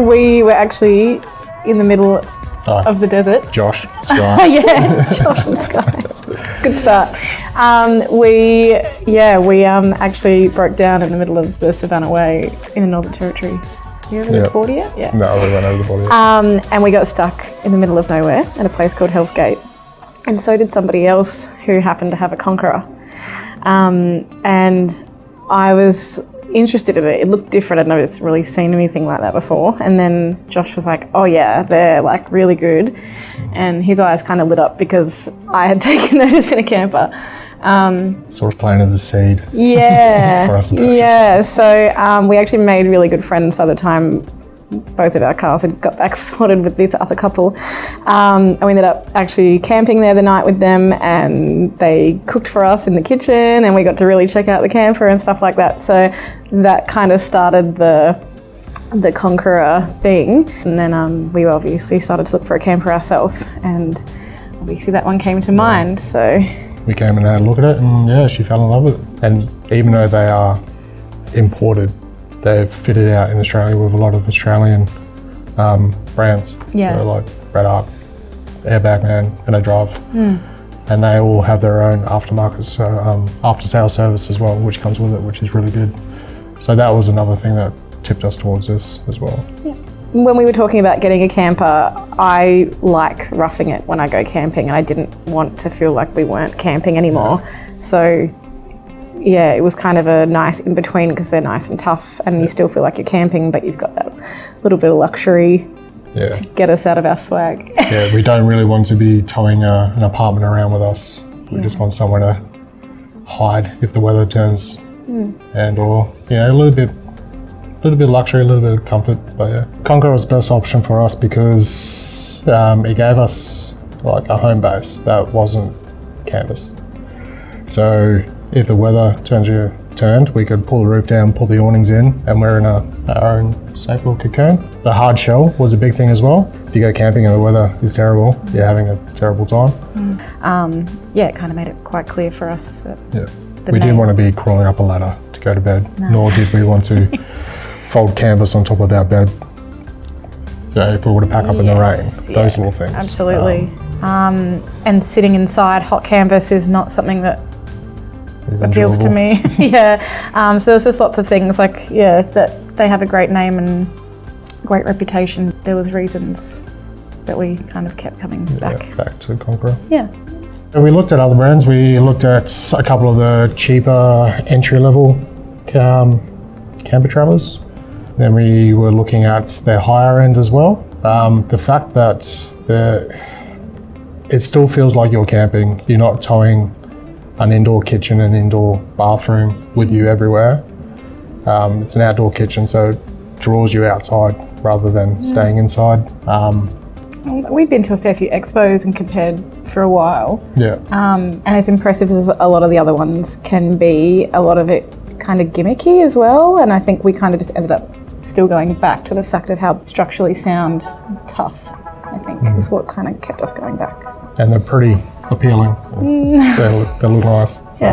We were actually in the middle of the desert. Josh, Sky. Yeah, Josh and Sky. Good start. We actually broke down in the middle of the Savannah Way in the Northern Territory. You ever been to the border yet? Yeah. No, we went over the border. And we got stuck in the middle of nowhere at a place called Hell's Gate. And so did somebody else who happened to have a Conqueror. And I was interested in it. It looked different. I'd never really seen anything like that before. And then Josh was like, oh yeah, they're like really good. And his eyes kind of lit up because I had taken notice in a camper. Sort of planted the seed. Yeah. For us to purchase. Yeah. So we actually made really good friends by the time both of our cars had got back sorted with this other couple. And we ended up actually camping there the night with them, and they cooked for us in the kitchen, and we got to really check out the camper and stuff like that. So that kind of started the Conqueror thing. And then we obviously started to look for a camper ourselves, and obviously that one came to mind. So we came and had a look at it, and yeah, she fell in love with it. And even though they are imported, they've fitted out in Australia with a lot of Australian brands. Yeah. So like Red Arc, Airbag Man, and they drive. And they all have their own aftermarket, so after sales service as well, which comes with it, which is really good. So that was another thing that tipped us towards this as well. Yeah. When we were talking about getting a camper, I like roughing it when I go camping, and I didn't want to feel like we weren't camping anymore. So yeah, it was kind of a nice in-between because they're nice and tough and you still feel like you're camping, but you've got that little bit of luxury to get us out of our swag. Yeah, we don't really want to be towing an apartment around with us. We just want somewhere to hide if the weather turns and or, a little bit of luxury, a little bit of comfort. But yeah, Conqueror was the best option for us because it gave us like a home base that wasn't canvas. So if the weather turned, we could pull the roof down, pull the awnings in, and we're in our own safe little cocoon. The hard shell was a big thing as well. If you go camping and the weather is terrible, you're having a terrible time. It kind of made it quite clear for us that we didn't want to be crawling up a ladder to go to bed, nor did we want to fold canvas on top of our bed. So if we were to pack up in the rain, those little things. Absolutely. And sitting inside hot canvas is not something that appeals to me. So there's just lots of things like that they have a great name and great reputation. There was reasons that we kind of kept coming back to Conqueror. And we looked at other brands. We looked at a couple of the cheaper entry-level camper trailers. Then we were looking at their higher end as well. The fact that it still feels like you're camping. You're not towing an indoor kitchen and indoor bathroom with you everywhere. It's an outdoor kitchen, so it draws you outside rather than staying inside. We'd been to a fair few expos and compared for a while. And as impressive as a lot of the other ones can be, a lot of it kind of gimmicky as well. And I think we kind of just ended up still going back to the fact of how structurally sound, tough, I think, is what kind of kept us going back. And they're pretty appealing. They look nice. So.